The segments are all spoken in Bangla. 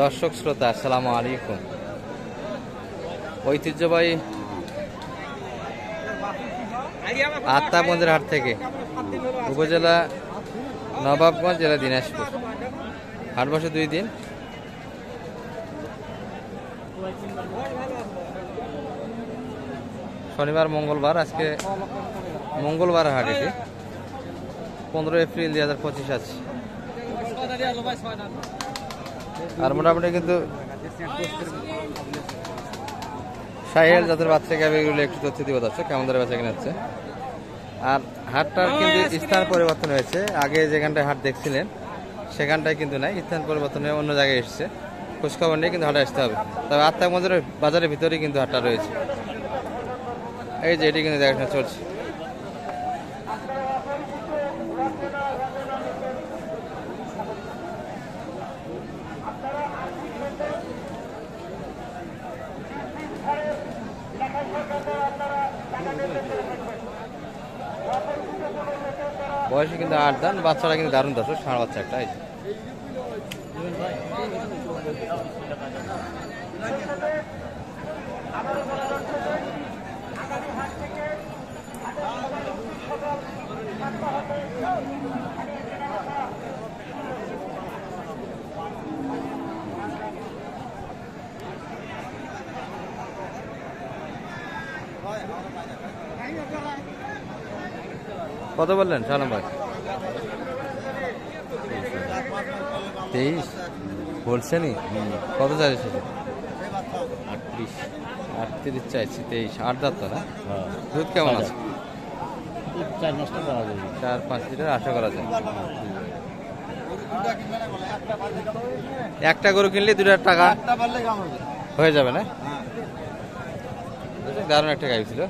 দর্শক শ্রোতা আসসালামু আলাইকুম। ঐতিহ্যবাহী আত্মাগঞ্জের হাট থেকে উপজেলা নবাবগঞ্জ, জেলা দিনাজপুর। হাট বসে 2 দিন। শনিবার মঙ্গলবার। আজকে মঙ্গলবার হাট, এটি 15 এপ্রিল 2025 আছে। আর মোটামুটি কিন্তু শাহিয়াল জাতের বাচ্চা গাভী এগুলো একটু তথ্য দিব যাচ্ছে কেমন ধরে বেচা কিনে হচ্ছে। আর হাটটার কিন্তু স্থান পরিবর্তন হয়েছে। আগে যেখানটায় হাট দেখছিলেন সেখানটায় কিন্তু নাই, স্থান পরিবর্তন হয়ে অন্য জায়গায় এসছে। খোঁজখবর নিয়ে কিন্তু হাটে আসতে হবে। তবে আত্মাগঞ্জের বাজারের ভিতরেই কিন্তু হাটটা রয়েছে। এই যে এটি কিন্তু দেখাশোনা চলছে। বয়সে কিন্তু 8 দান, বাচ্চাটা কিন্তু দারুণ দর্শক, ষাঁড় বাচ্চা একটা। এই কত বললেন শালম ভাই? 23 বলছেনই। কত চাইছে? 38 চাইছি। 23 8 দাঁত তো না? দুধ কেমন আছে? 4-5 লিটার আশা করা যায়। একটা গরু কিনলে 2 টাকা হয়ে যাবে না? দারুণ একটা গাড়ি ছিল।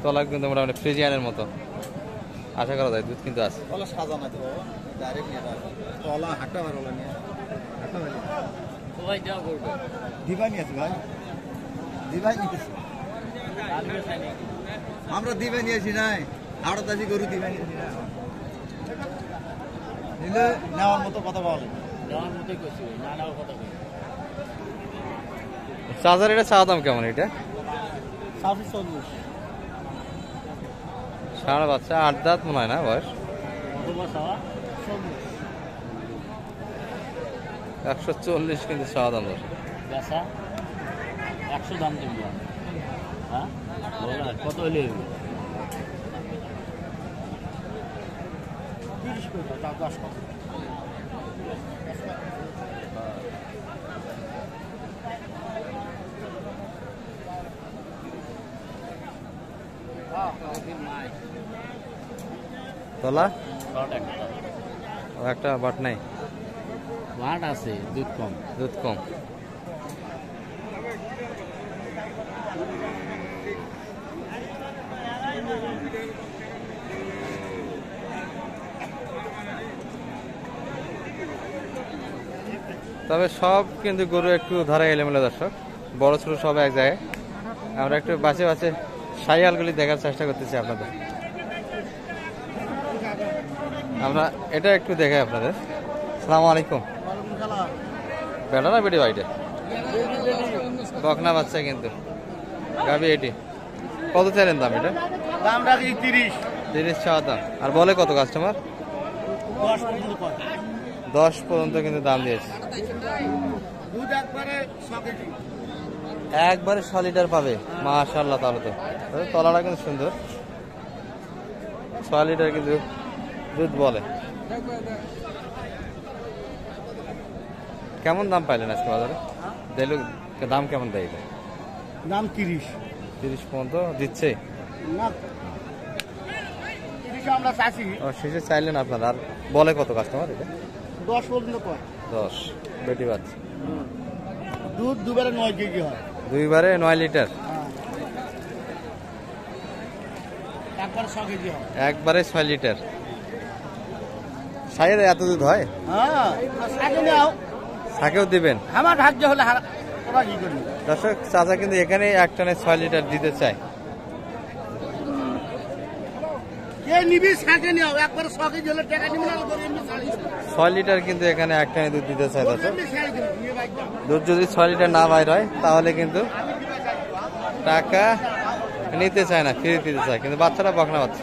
তলা কিন্তু মোটামুটি ফ্রিজিয়ানের মতো, আশা করা যায় দুধ কিন্তু আছে। আমরা দিবে নিয়েছি নাই, আরো দাসি গরু দিবে নিয়েছি না, নিলে নেওয়ার মতো কথা বলে, নেওয়ার মতোই করছি, না নেওয়ার কথা বলে। চার্জার এটা চাওয়া দাম কেমন? এটা 40 ষাঁড় বাচ্চা, 8 দাঁত মনে হয় না বয়স। 140 কিন্তু চাওয়া দাম। 100 দাম দিবি। হ্যাঁ কত হইলে 30 করে 10 কত? তলা একটা বাট নাই, বাট আছে, দুধ কম। দুধ কম। তবে সব কিন্তু গরু একটু ধরা এলোমেলো দর্শক, বড় ছোট সব এক জায়গায়। আমরা একটু বাঁচে বাঁচে শাহিয়ালগুলি দেখার চেষ্টা করতেছি আপনাদের। আমরা এটা একটু দেখাই আপনাদের। আসসালামু আলাইকুম। বেটা না বেটি ভাইটা? বকনা বাচ্চা কিন্তু গাবি। এটি কত চাইলেন দাম? এটা দাম রাখি 30 চাওয়া দাম। আর বলে কত কাস্টমার? 10 পর্যন্ত কিন্তু দাম দিয়েছে। একবারে 6 লিটার পাবে মাশাআল্লাহ। তাহলে তো তলাটা কিন্তু সুন্দর। 6 লিটার কিন্তু দুধ বলে। কেমন দাম পাইলেন আজকে বাজারে? দিলু দাম কেমন দেয়? এটা দাম 30 পর্যন্ত দিচ্ছে না, 30 আমরা চাইছি। শেষে চাইলেন আপনারা। আর বলে কত কাস্টমার? এটা 10 পর্যন্ত কয়। 10 বেটি বাচ্চা। দুধ দুবারে 9 কেজি হয়। 2 বারে 9 লিটার। একবারে 6 কেজি হয়। একবারে 6 লিটার। সাইয়ের এত দুধ হয়? হ্যাঁ, সাথে নাও। থাকেও দিবেন? আমার ভাগ্য হলে ওরা কি করবে। দর্শক চাচা কিন্তু এখানে এক টানে 6 লিটার দিতে চায়। 6 লিটার কিন্তু এখানে একটানে দুধ দিতে চায় দর্শক। দুধ যদি 6 লিটার না বাইর হয় তাহলে কিন্তু টাকা নিতে চায় না, ফ্রি দিতে চায়, কিন্তু বাচ্চারা বকনা বাচ্চা।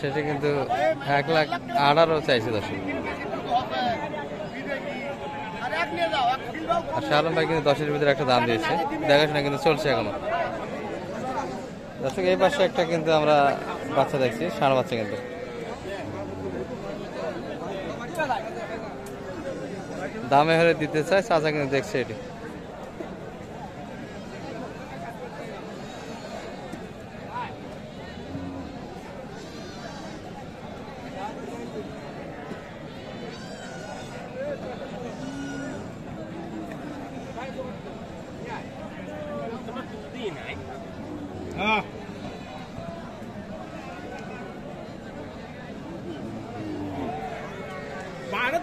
শেষে কিন্তু 1,18,000 চাইছে দর্শক। আর শাহ আলম ভাই কিন্তু 10-এর ভিতরে একটা দাম দিয়েছে, দেখাশোনা কিন্তু চলছে এখনো দর্শক। এই পাশে একটা কিন্তু আমরা বাচ্চা দেখছি, ষাঁড় বাচ্চা, কিন্তু দামে হলে দিতে চায়, চাচা কিন্তু দেখছে এটি।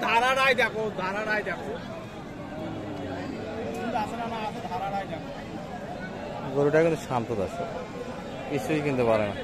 ধারাটাই দেখো, ধারাটাই দেখো, গরুটা কিন্তু শান্ত দর্শক, কিছুই কিন্তু বলে না।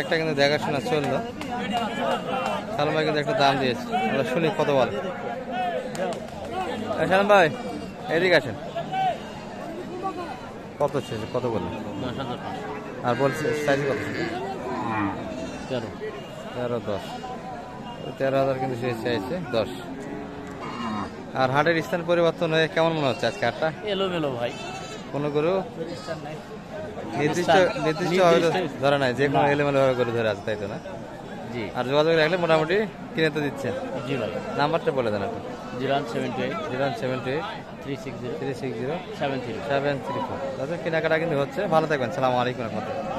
একটা কিন্তু দেখাশোনা চললো, সালাম ভাই কিন্তু একটা দাম দিয়েছে, আমরা শুনি কত বল। সালাম ভাই এদিকে আসেন, কত ছিল, কত বললেন? 10,000। আর বলছে সাইজ কত ছিল? 13। 13, 10, 13,000 কিন্তু সে চাইছে 10। আর হাটের স্থান পরিবর্তন হয়ে কেমন মনে হচ্ছে আজকে হাটটা? এলোমেলো ভাই, কোনো গরু প্রতিষ্ঠান নাই। নির্দিষ্ট ভাবে তো ধরা নাই, যে কোনো এলোমেলো ভাবে গরু ধরে আছে, তাই তো না? জি আর যোগাযোগ রাখলে মোটামুটি কিনে তো দিচ্ছেন। জি ভাই, নাম্বারটা বলে দেন আপনি। 01728 078 360 360 73 734। তাদের কেনাকাটা কিন্তু হচ্ছে। ভালো থাকবেন, সালাম আলাইকুম রহমতুল্লাহ।